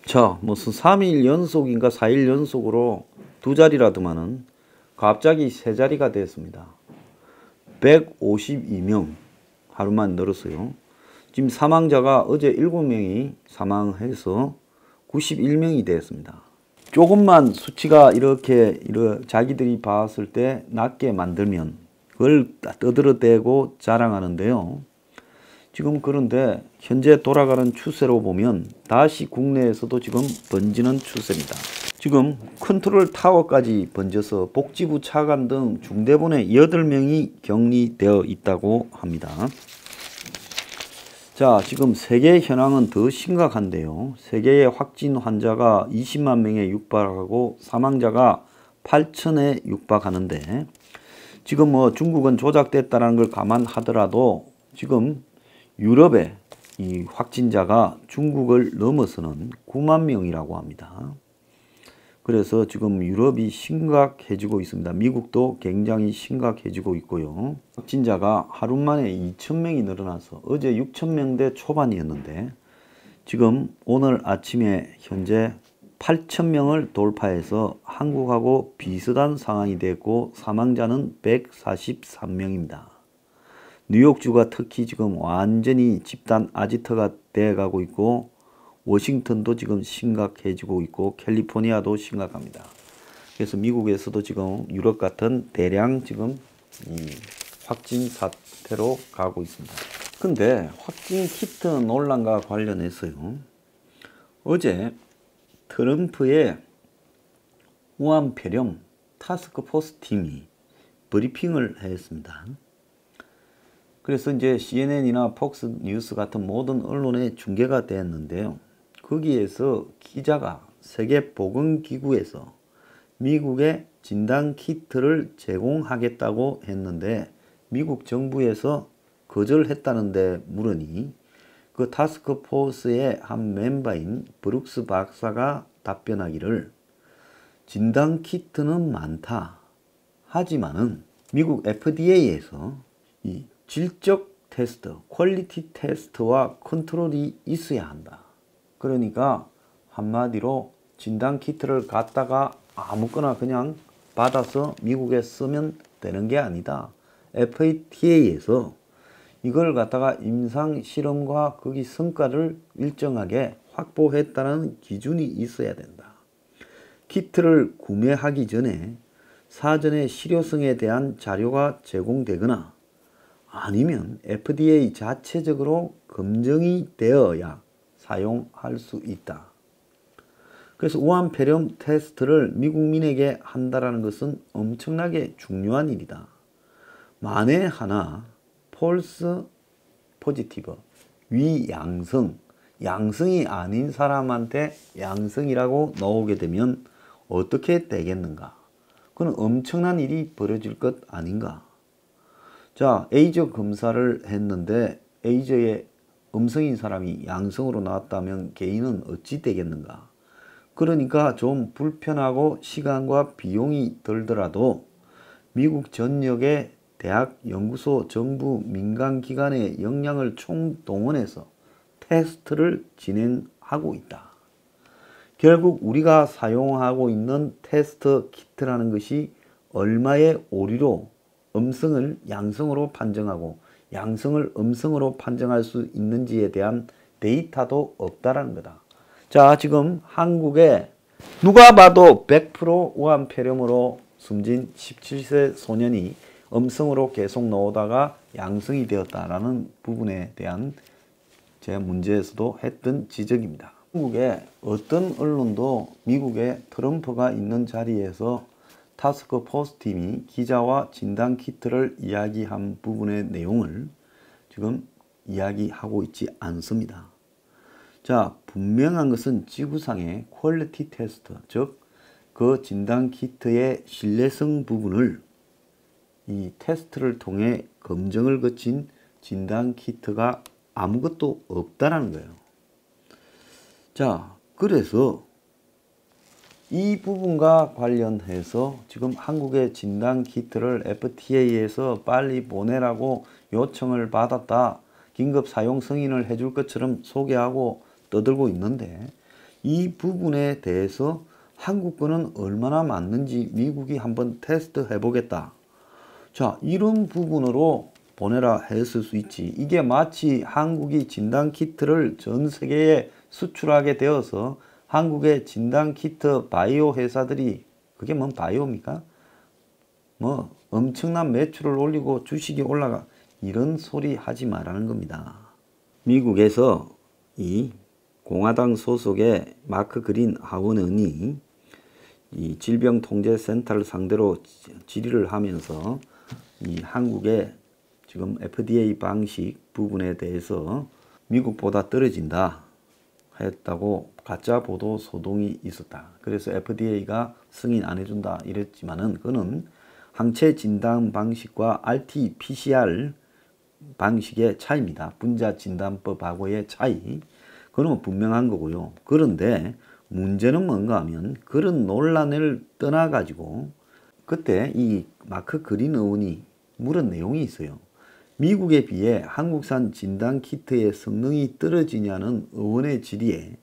자, 무슨 3일 연속인가 4일 연속으로 두 자리라더만은 갑자기 세 자리가 됐습니다. 152명 하루만 늘었어요. 지금 사망자가 어제 7명이 사망해서 91명이 되었습니다. 조금만 수치가 이렇게 자기들이 봤을 때 낮게 만들면 그걸 떠들어대고 자랑하는데요. 지금 그런데 현재 돌아가는 추세로 보면 다시 국내에서도 지금 번지는 추세입니다. 지금 컨트롤 타워까지 번져서 복지부 차관 등 중대본에 8명이 격리되어 있다고 합니다. 자, 지금 세계 현황은 더 심각한데요. 세계의 확진 환자가 20만 명에 육박하고 사망자가 8천에 육박하는데 지금 중국은 조작됐다는 걸 감안하더라도 지금 유럽의 이 확진자가 중국을 넘어서는 9만 명이라고 합니다. 그래서 지금 유럽이 심각해지고 있습니다. 미국도 굉장히 심각해지고 있고요. 확진자가 하루 만에 2,000명이 늘어나서 어제 6,000명대 초반이었는데 지금 오늘 아침에 현재 8,000명을 돌파해서 한국하고 비슷한 상황이 됐고 사망자는 143명입니다. 뉴욕주가 특히 지금 완전히 집단 아지트가 돼가고 있고 워싱턴도 지금 심각해지고 있고 캘리포니아도 심각합니다. 그래서 미국에서도 지금 유럽 같은 대량 지금 확진 사태로 가고 있습니다. 근데 확진 키트 논란과 관련해서요. 어제 트럼프의 우한 폐렴 타스크포스 팀이 브리핑을 했습니다. 그래서 이제 CNN이나 폭스뉴스 같은 모든 언론에 중계가 됐는데요. 거기에서 기자가 세계보건기구에서 미국에 진단키트를 제공하겠다고 했는데 미국 정부에서 거절했다는데 물으니 그 타스크포스의 한 멤버인 브룩스 박사가 답변하기를 진단키트는 많다. 하지만은 미국 FDA에서 이 질적 테스트, 퀄리티 테스트와 컨트롤이 있어야 한다. 그러니까 한마디로 진단키트를 갖다가 아무거나 그냥 받아서 미국에 쓰면 되는 게 아니다. FDA에서 이걸 갖다가 임상실험과 거기 성과를 일정하게 확보했다는 기준이 있어야 된다. 키트를 구매하기 전에 사전에 실효성에 대한 자료가 제공되거나 아니면 FDA 자체적으로 검증이 되어야 사용할 수 있다. 그래서 우한 폐렴 테스트를 미국민에게 한다는 것은 엄청나게 중요한 일이다. 만에 하나 폴스 포지티브, 위양성, 양성이 아닌 사람한테 양성이라고 나오게 되면 어떻게 되겠는가? 그건 엄청난 일이 벌어질 것 아닌가? 자, 에이저 검사를 했는데 에이저에 음성인 사람이 양성으로 나왔다면 개인은 어찌 되겠는가? 그러니까 좀 불편하고 시간과 비용이 들더라도 미국 전역의 대학, 연구소, 정부, 민간기관의 역량을 총동원해서 테스트를 진행하고 있다. 결국 우리가 사용하고 있는 테스트 키트라는 것이 얼마의 오류로 음성을 양성으로 판정하고 양성을 음성으로 판정할 수 있는지에 대한 데이터도 없다라는 거다. 자, 지금 한국에 누가 봐도 100% 우한 폐렴으로 숨진 17세 소년이 음성으로 계속 나오다가 양성이 되었다라는 부분에 대한 제 문제에서도 했던 지적입니다. 한국의 어떤 언론도 미국에 트럼프가 있는 자리에서 타스크포스 팀이 기자와 진단키트를 이야기한 부분의 내용을 지금 이야기하고 있지 않습니다. 자, 분명한 것은 지구상의 퀄리티 테스트, 즉 그 진단키트의 신뢰성 부분을 이 테스트를 통해 검증을 거친 진단키트가 아무것도 없다라는 거예요. 자, 그래서 이 부분과 관련해서 지금 한국의 진단키트를 FDA에서 빨리 보내라고 요청을 받았다. 긴급 사용 승인을 해줄 것처럼 소개하고 떠들고 있는데 이 부분에 대해서 한국 거는 얼마나 맞는지 미국이 한번 테스트 해보겠다. 자, 이런 부분으로 보내라 했을 수 있지. 이게 마치 한국이 진단키트를 전 세계에 수출하게 되어서 한국의 진단키트 바이오 회사들이, 그게 뭔 바이오입니까? 뭐 엄청난 매출을 올리고 주식이 올라가, 이런 소리 하지 말라는 겁니다. 미국에서 이 공화당 소속의 마크 그린 하원의원이 이 질병통제센터를 상대로 질의를 하면서 이 한국의 지금 FDA 방식 부분에 대해서 미국보다 떨어진다 했다고 가짜 보도 소동이 있었다. 그래서 FDA가 승인 안 해준다 이랬지만은 그는 항체 진단 방식과 RT-PCR 방식의 차이입니다. 분자 진단법하고의 차이. 그건 분명한 거고요. 그런데 문제는 뭔가 하면 그런 논란을 떠나가지고 그때 이 마크 그린 의원이 물은 내용이 있어요. 미국에 비해 한국산 진단키트의 성능이 떨어지냐는 의원의 질의에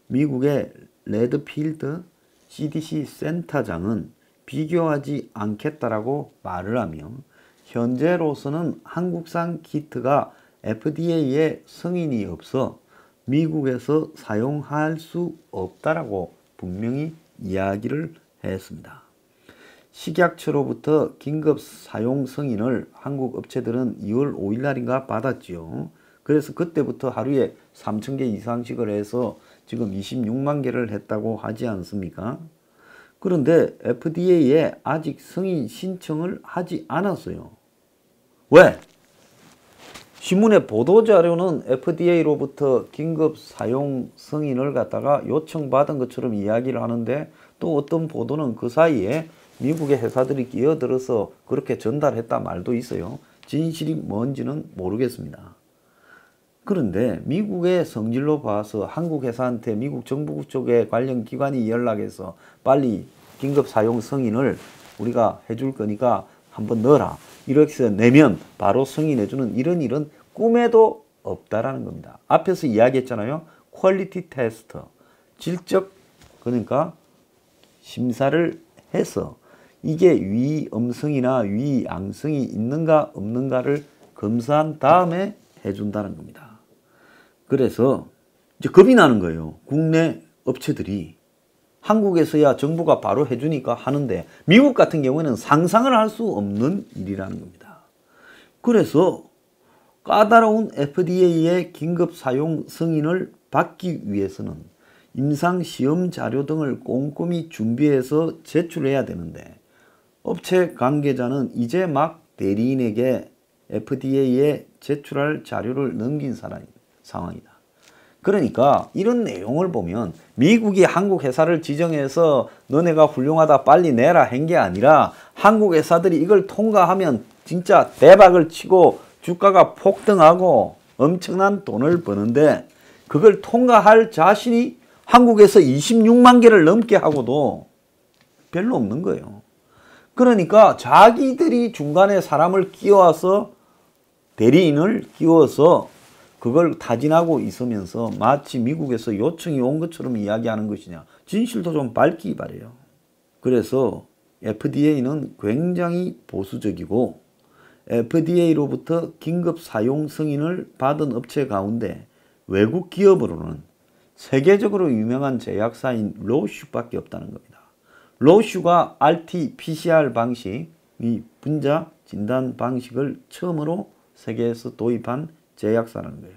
미국의 레드필드 CDC 센터장은 비교하지 않겠다라고 말을 하며 현재로서는 한국산 키트가 FDA에 승인이 없어 미국에서 사용할 수 없다라고 분명히 이야기를 했습니다. 식약처로부터 긴급 사용 승인을 한국 업체들은 2월 5일 날인가 받았지요. 그래서 그때부터 하루에 3,000개 이상씩을 해서 지금 26만 개를 했다고 하지 않습니까? 그런데 FDA에 아직 승인 신청을 하지 않았어요. 왜? 신문의 보도자료는 FDA로부터 긴급 사용 승인을 갖다가 요청받은 것처럼 이야기를 하는데 또 어떤 보도는 그 사이에 미국의 회사들이 끼어들어서 그렇게 전달했다 말도 있어요. 진실이 뭔지는 모르겠습니다. 그런데 미국의 성질로 봐서 한국 회사한테 미국 정부 쪽에 관련 기관이 연락해서 빨리 긴급 사용 승인을 우리가 해줄 거니까 한번 넣어라. 이렇게 내면 바로 승인해주는 이런 일은 꿈에도 없다라는 겁니다. 앞에서 이야기했잖아요. 퀄리티 테스트, 질적, 그러니까 심사를 해서 이게 위험성이나 위양성이 있는가 없는가를 검사한 다음에 해준다는 겁니다. 그래서 이제 겁이 나는 거예요. 국내 업체들이 한국에서야 정부가 바로 해주니까 하는데 미국 같은 경우에는 상상을 할 수 없는 일이라는 겁니다. 그래서 까다로운 FDA의 긴급 사용 승인을 받기 위해서는 임상시험 자료 등을 꼼꼼히 준비해서 제출해야 되는데 업체 관계자는 이제 막 대리인에게 FDA에 제출할 자료를 넘긴 상황이다. 그러니까 이런 내용을 보면 미국이 한국 회사를 지정해서 너네가 훌륭하다 빨리 내라 한 게 아니라 한국 회사들이 이걸 통과하면 진짜 대박을 치고 주가가 폭등하고 엄청난 돈을 버는데 그걸 통과할 자신이 한국에서 26만 개를 넘게 하고도 별로 없는 거예요. 그러니까 자기들이 중간에 사람을 끼워서 대리인을 끼워서 그걸 타진하고 있으면서 마치 미국에서 요청이 온 것처럼 이야기하는 것이냐. 진실도 좀 밝히기 바래요. 그래서 FDA는 굉장히 보수적이고 FDA로부터 긴급 사용 승인을 받은 업체 가운데 외국 기업으로는 세계적으로 유명한 제약사인 로슈밖에 없다는 겁니다. 로슈가 RT-PCR 방식, 이 분자 진단 방식을 처음으로 세계에서 도입한 제약사라는 거예요.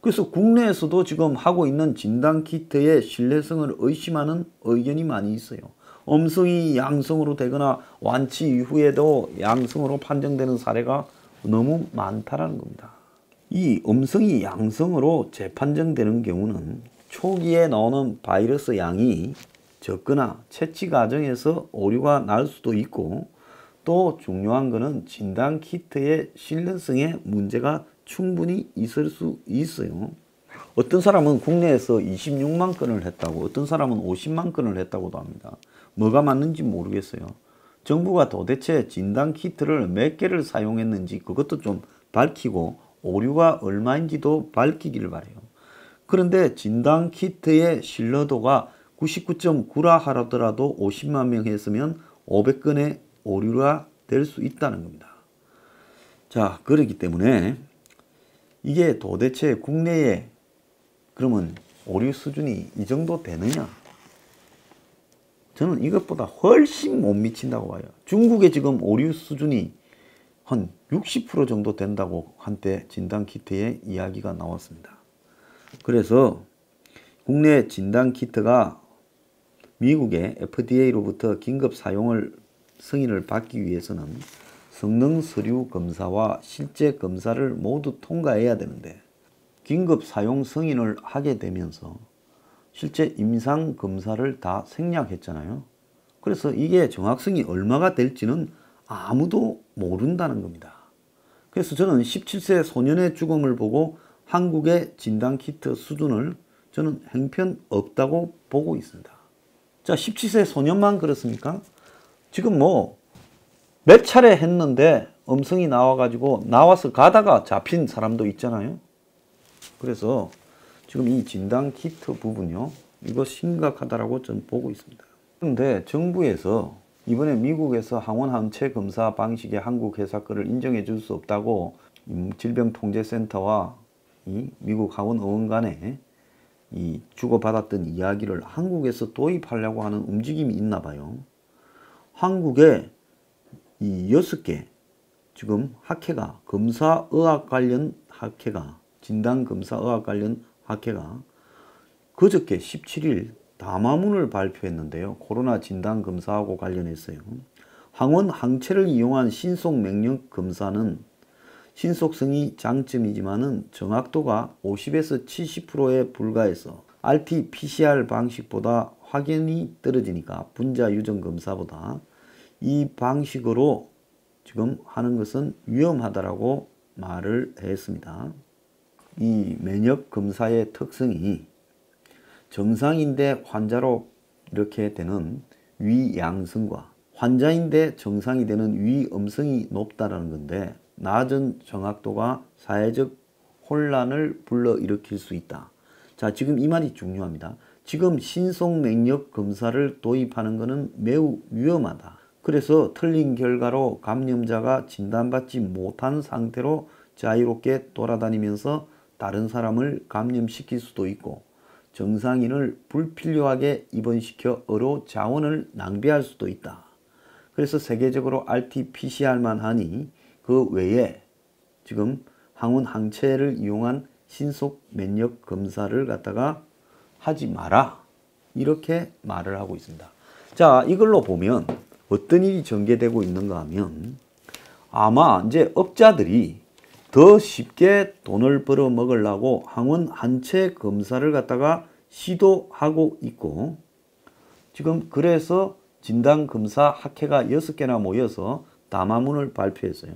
그래서 국내에서도 지금 하고 있는 진단키트의 신뢰성을 의심하는 의견이 많이 있어요. 음성이 양성으로 되거나 완치 이후에도 양성으로 판정되는 사례가 너무 많다라는 겁니다. 이 음성이 양성으로 재판정되는 경우는 초기에 나오는 바이러스 양이 적거나 채취 과정에서 오류가 날 수도 있고 또 중요한 것은 진단키트의 신뢰성에 문제가 충분히 있을 수 있어요. 어떤 사람은 국내에서 26만 건을 했다고, 어떤 사람은 50만 건을 했다고도 합니다. 뭐가 맞는지 모르겠어요. 정부가 도대체 진단키트를 몇 개를 사용했는지 그것도 좀 밝히고 오류가 얼마인지도 밝히기를 바래요. 그런데 진단 키트의 신뢰도가 99.9라 하더라도 50만 명 했으면 500건의 오류가 될 수 있다는 겁니다. 자, 그렇기 때문에 이게 도대체 국내에 그러면 오류 수준이 이 정도 되느냐? 저는 이것보다 훨씬 못 미친다고 봐요. 중국에 지금 오류 수준이 한 60% 정도 된다고 한때 진단키트의 이야기가 나왔습니다. 그래서 국내 진단키트가 미국의 FDA로부터 긴급 사용을 승인을 받기 위해서는 성능 서류 검사와 실제 검사를 모두 통과해야 되는데 긴급 사용 승인을 하게 되면서 실제 임상 검사를 다 생략했잖아요. 그래서 이게 정확성이 얼마가 될지는 아무도 모른다는 겁니다. 그래서 저는 17세 소년의 죽음을 보고 한국의 진단키트 수준을 저는 형편없다고 보고 있습니다. 자, 17세 소년만 그렇습니까? 지금 뭐 몇 차례 했는데 음성이 나와가지고 나와서 가다가 잡힌 사람도 있잖아요. 그래서 지금 이 진단키트 부분요, 이거 심각하다라고 저는 보고 있습니다. 그런데 정부에서 이번에 미국에서 항원 항체 검사 방식의 한국 회사 거를 인정해 줄 수 없다고 질병통제센터와 이 미국 하원 의원 간에 이 주고받았던 이야기를 한국에서 도입하려고 하는 움직임이 있나 봐요. 한국에 이 6개 지금 학회가 검사의학 관련 학회가 진단검사의학 관련 학회가 그저께 17일 담화문을 발표했는데요. 코로나 진단검사하고 관련해서요. 항원 항체를 이용한 신속 면역 검사는 신속성이 장점이지만은 정확도가 50에서 70%에 불과해서 RT-PCR 방식보다 확연히 떨어지니까 분자 유전 검사보다 이 방식으로 지금 하는 것은 위험하다라고 말을 했습니다. 이 면역 검사의 특성이 정상인데 환자로 이렇게 되는 위양성과 환자인데 정상이 되는 위음성이 높다라는 건데 낮은 정확도가 사회적 혼란을 불러일으킬 수 있다. 자, 지금 이 말이 중요합니다. 지금 신속 면역 검사를 도입하는 것은 매우 위험하다. 그래서 틀린 결과로 감염자가 진단받지 못한 상태로 자유롭게 돌아다니면서 다른 사람을 감염시킬 수도 있고 정상인을 불필요하게 입원시켜 의료 자원을 낭비할 수도 있다. 그래서 세계적으로 RT-PCR만 하니 그 외에 지금 항원 항체를 이용한 신속 면역 검사를 갖다가 하지 마라. 이렇게 말을 하고 있습니다. 자, 이걸로 보면 어떤 일이 전개되고 있는가 하면 아마 이제 업자들이 더 쉽게 돈을 벌어 먹으려고 항원 항체 검사를 갖다가 시도하고 있고 지금 그래서 진단검사 학회가 6개나 모여서 담화문을 발표했어요.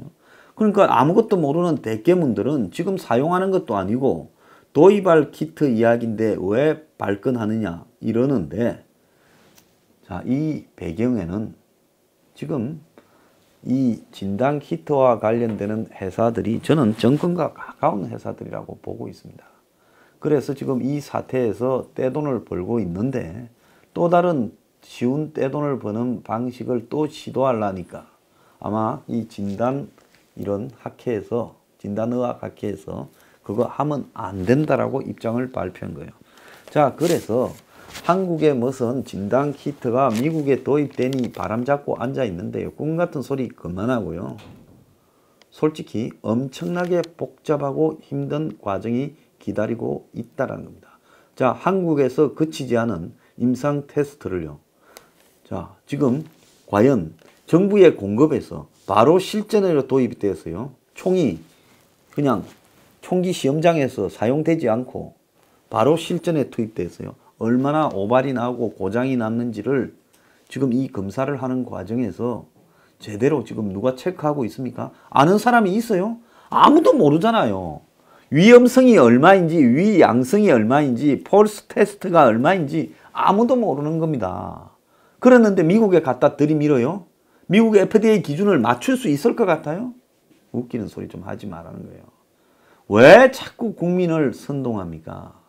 그러니까 아무것도 모르는 대깨문들은 지금 사용하는 것도 아니고 도입할 키트 이야기인데 왜 발끈하느냐 이러는데 자, 이 배경에는 지금 이 진단 키트와 관련되는 회사들이 저는 정권과 가까운 회사들이라고 보고 있습니다. 그래서 지금 이 사태에서 떼돈을 벌고 있는데 또 다른 쉬운 떼돈을 버는 방식을 또 시도하려니까 아마 이 진단 이런 학회에서 진단의학 학회에서 그거 하면 안 된다라고 입장을 발표한 거예요. 자, 그래서 한국의 무슨 진단 키트가 미국에 도입되니 바람잡고 앉아 있는데요. 꿈 같은 소리 그만하고요. 솔직히 엄청나게 복잡하고 힘든 과정이 기다리고 있다는 겁니다. 자, 한국에서 그치지 않은 임상 테스트를요. 자, 지금 과연 정부의 공급에서 바로 실전으로 도입이 되었어요. 총이 그냥 총기 시험장에서 사용되지 않고 바로 실전에 투입되었어요. 얼마나 오발이 나고 고장이 났는지를 지금 이 검사를 하는 과정에서 제대로 지금 누가 체크하고 있습니까? 아는 사람이 있어요? 아무도 모르잖아요. 위험성이 얼마인지 위양성이 얼마인지 폴스 테스트가 얼마인지 아무도 모르는 겁니다. 그랬는데 미국에 갖다 들이밀어요? 미국의 FDA 기준을 맞출 수 있을 것 같아요? 웃기는 소리 좀 하지 말라는 거예요. 왜 자꾸 국민을 선동합니까?